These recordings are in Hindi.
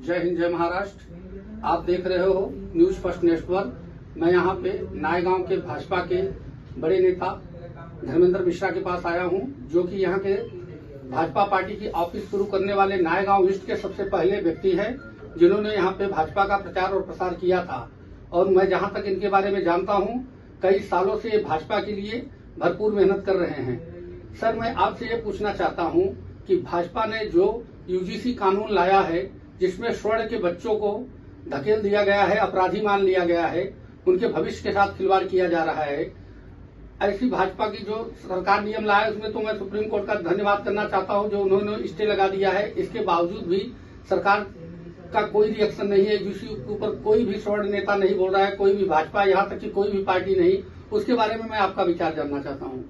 जय हिंद, जय महाराष्ट्र। आप देख रहे हो न्यूज फर्स्ट नेटवर्क। मैं यहाँ पे नायगांव के भाजपा के बड़े नेता धर्मेंद्र मिश्रा के पास आया हूँ, जो कि यहाँ के भाजपा पार्टी की ऑफिस शुरू करने वाले नायगांव ईस्ट के सबसे पहले व्यक्ति हैं, जिन्होंने यहाँ पे भाजपा का प्रचार और प्रसार किया था। और मैं जहाँ तक इनके बारे में जानता हूँ, कई सालों से ये भाजपा के लिए भरपूर मेहनत कर रहे हैं। सर, मैं आपसे ये पूछना चाहता हूँ कि भाजपा ने जो यूजीसी कानून लाया है, जिसमें स्वर्ण के बच्चों को धकेल दिया गया है, अपराधी मान लिया गया है, उनके भविष्य के साथ खिलवाड़ किया जा रहा है, ऐसी भाजपा की जो सरकार नियम लाया है, उसमें तो मैं सुप्रीम कोर्ट का धन्यवाद करना चाहता हूं, जो उन्होंने स्टे लगा दिया है। इसके बावजूद भी सरकार का कोई रिएक्शन नहीं है। यूजीसी के ऊपर कोई भी स्वर्ण नेता नहीं बोल रहा है, कोई भी भाजपा, यहाँ तक कि कोई भी पार्टी नहीं। उसके बारे में मैं आपका विचार जानना चाहता हूँ।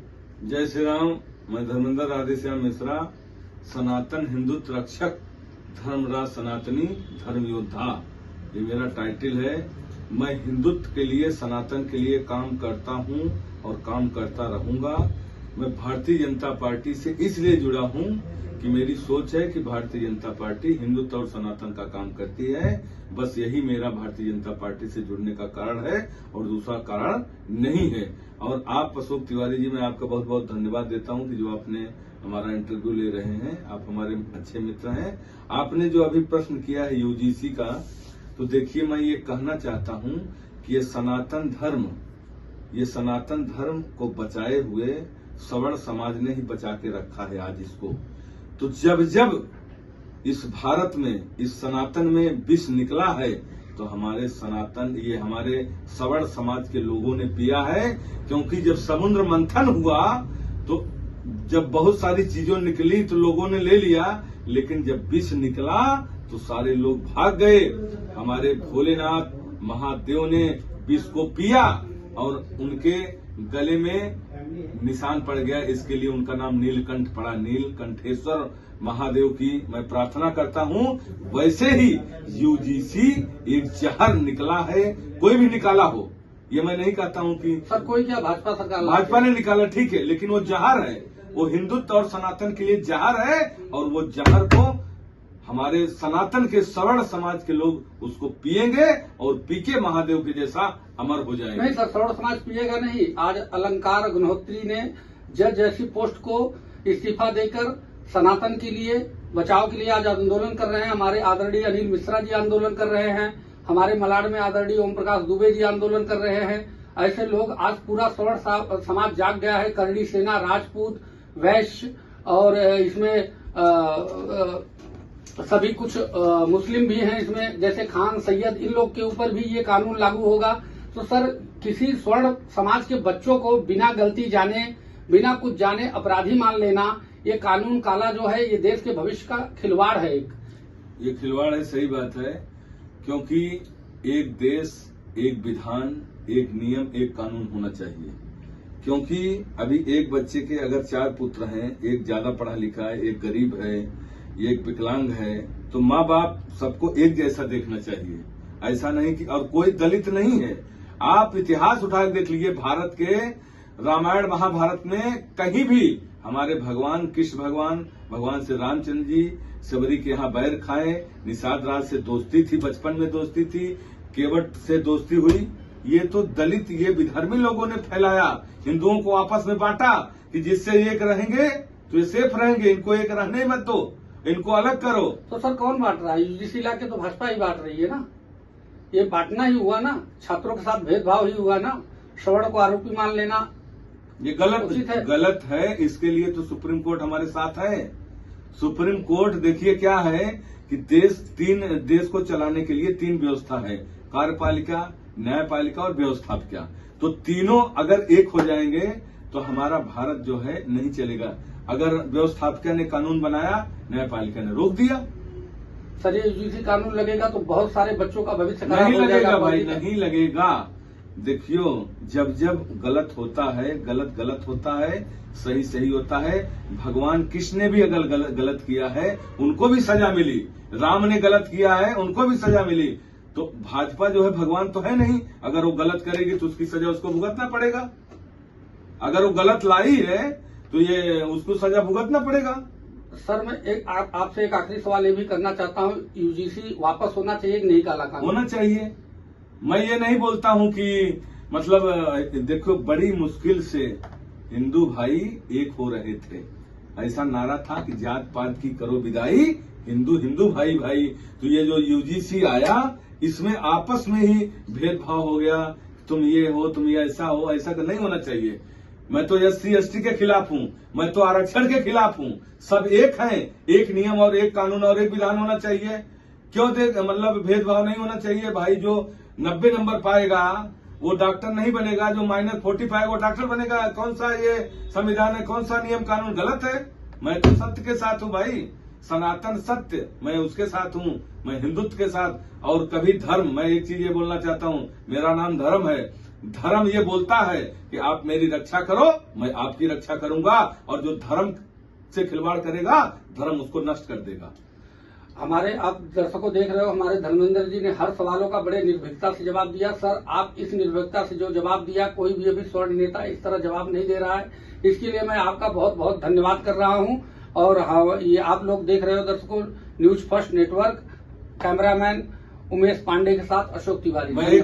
जय श्री राम। मैं धर्मेंद्र राधेश्याम मिश्रा, सनातन हिंदुत्व रक्षक, धर्मराज सनातनी, धर्म योद्धा, ये मेरा टाइटल है। मैं हिंदुत्व के लिए, सनातन के लिए काम करता हूं और काम करता रहूंगा। मैं भारतीय जनता पार्टी से इसलिए जुड़ा हूं कि मेरी सोच है कि भारतीय जनता पार्टी हिंदुत्व और सनातन का काम करती है। बस यही मेरा भारतीय जनता पार्टी से जुड़ने का कारण है और दूसरा कारण नहीं है। और आप अशोक तिवारी जी, मैं आपका बहुत बहुत धन्यवाद देता हूं कि जो आपने हमारा इंटरव्यू ले रहे हैं। आप हमारे अच्छे मित्र हैं। आपने जो अभी प्रश्न किया है यूजीसी का, तो देखिए, मैं ये कहना चाहता हूं कि ये सनातन धर्म को बचाए हुए सवर्ण समाज ने ही बचा के रखा है आज इसको। तो जब इस भारत में, इस सनातन में विष निकला है, तो हमारे सवर्ण समाज के लोगों ने पिया है। क्योंकि जब समुद्र मंथन हुआ, तो जब बहुत सारी चीजों निकली तो लोगों ने ले लिया, लेकिन जब विष निकला तो सारे लोग भाग गए। हमारे भोलेनाथ महादेव ने विष को पिया और उनके गले में निशान पड़ गया। इसके लिए उनका नाम नीलकंठ पड़ा। नीलकंठेश्वर महादेव की मैं प्रार्थना करता हूं। वैसे ही यूजीसी एक जहर निकला है, कोई भी निकाला हो, ये मैं नहीं कहता हूं कि सर कोई क्या भाजपा सरकार, भाजपा ने निकाला, ठीक है, लेकिन वो जहर है, वो हिंदुत्व और सनातन के लिए जहर है। और वो जहर को हमारे सनातन के सवर्ण समाज के लोग उसको पिएंगे और पी के महादेव के जैसा अमर हो जाएंगे। नहीं सर, सवर्ण समाज पिएगा नहीं। आज अलंकार अग्निहोत्री ने जज जैसी पोस्ट को इस्तीफा देकर सनातन के लिए, बचाव के लिए आज आंदोलन कर रहे हैं। हमारे आदरणीय अनिल मिश्रा जी आंदोलन कर रहे हैं। हमारे मलाड में आदरणीय ओम प्रकाश दुबे जी आंदोलन कर रहे हैं। ऐसे लोग, आज पूरा सवर्ण समाज जाग गया है। करणी सेना, राजपूत, वैश्य और इसमें सभी कुछ मुस्लिम भी हैं इसमें, जैसे खान, सैयद, इन लोग के ऊपर भी ये कानून लागू होगा। तो सर, किसी स्वर्ण समाज के बच्चों को बिना गलती जाने, बिना कुछ जाने अपराधी मान लेना, ये कानून काला जो है, ये देश के भविष्य का खिलवाड़ है। ये खिलवाड़ है, सही बात है। क्योंकि एक देश, एक विधान, एक नियम, एक कानून होना चाहिए। क्योंकि अभी एक बच्चे के अगर 4 पुत्र हैं, एक ज्यादा पढ़ा लिखा है, एक गरीब है, एक विकलांग है, तो माँ बाप सबको एक जैसा देखना चाहिए। ऐसा नहीं कि, और कोई दलित नहीं है। आप इतिहास उठा देख लीजिए, भारत के रामायण महाभारत में कहीं भी हमारे भगवान कृष्ण भगवान श्री रामचंद्र जी सबरी के यहाँ बैर खाए, निषाद राज से दोस्ती थी, बचपन में दोस्ती थी, केवट से दोस्ती हुई। ये तो दलित, ये विधर्मी लोगों ने फैलाया, हिंदुओं को आपस में बांटा कि जिससे एक रहेंगे तो ये सेफ रहेंगे, इनको एक रहने मत दो, इनको अलग करो। तो सर कौन बांट रहा है? यूजीसी ला के तो भाजपा ही बांट रही है ना। ये बांटना ही हुआ ना, छात्रों के साथ भेदभाव ही हुआ ना, सवर्ण को आरोपी मान लेना, ये गलत है। इसके लिए तो सुप्रीम कोर्ट हमारे साथ है। सुप्रीम कोर्ट, देखिए क्या है कि देश को चलाने के लिए 3 व्यवस्था है, कार्यपालिका, न्यायपालिका और व्यवस्थापिका। तो तीनों अगर एक हो जाएंगे तो हमारा भारत जो है नहीं चलेगा। अगर व्यवस्थापिका ने कानून बनाया, न्यायपालिका ने रोक दिया। सर, ये यूजीसी कानून लगेगा तो बहुत सारे बच्चों का भविष्य नहीं लगेगा भाई, नहीं लगेगा। देखियो, जब गलत होता है, गलत होता है, सही होता है। भगवान कृष्ण ने भी अगर गलत किया है, उनको भी सजा मिली। राम ने गलत किया है, उनको भी सजा मिली। तो भाजपा जो है भगवान तो है नहीं, अगर वो गलत करेगी तो उसकी सजा उसको भुगतना पड़ेगा। अगर वो गलत लाई है तो ये उसको सजा भुगतना पड़ेगा। सर मैं आपसे एक आखिरी सवाल ये भी करना चाहता हूँ, यूजीसी वापस होना चाहिए कि नहीं काला कानून होना चाहिए। मैं ये नहीं बोलता हूँ कि मतलब देखो बड़ी मुश्किल से हिंदू भाई एक हो रहे थे, ऐसा नारा था कि जात पात की करो विदाई, हिंदू हिंदू भाई भाई। तो ये जो यूजीसी आया इसमें आपस में ही भेदभाव हो गया, तुम ये हो तुम ये ऐसा हो, ऐसा तो नहीं होना चाहिए। मैं तो SC ST के खिलाफ हूँ, मैं तो आरक्षण के खिलाफ हूँ। सब एक हैं, एक नियम और एक कानून और एक विधान होना चाहिए। क्यों मतलब भेदभाव नहीं होना चाहिए। भाई जो 90 नंबर पाएगा वो डॉक्टर नहीं बनेगा, जो -40 पाएगा वो डॉक्टर बनेगा। कौन सा ये संविधान है, कौन सा नियम कानून गलत है? मैं तो सत्य के साथ हूँ भाई, सनातन सत्य, मैं उसके साथ हूँ, मैं हिंदुत्व के साथ। और कभी धर्म, मैं एक चीज ये बोलना चाहता हूँ, मेरा नाम धर्म है। धर्म ये बोलता है कि आप मेरी रक्षा करो, मैं आपकी रक्षा करूंगा, और जो धर्म से खिलवाड़ करेगा धर्म उसको नष्ट कर देगा। हमारे आप दर्शकों देख रहे हो, हमारे धर्मेंद्र जी ने हर सवालों का बड़े निर्भीकता से जवाब दिया। सर आप इस निर्भीकता से जो जवाब दिया, कोई भी अभी स्वर्ण नेता इस तरह जवाब नहीं दे रहा है, इसके लिए मैं आपका बहुत बहुत धन्यवाद कर रहा हूं। और हाँ, ये आप लोग देख रहे हो दर्शकों news first network, cameraman Umesh Pandey के साथ अशोक तिवारी।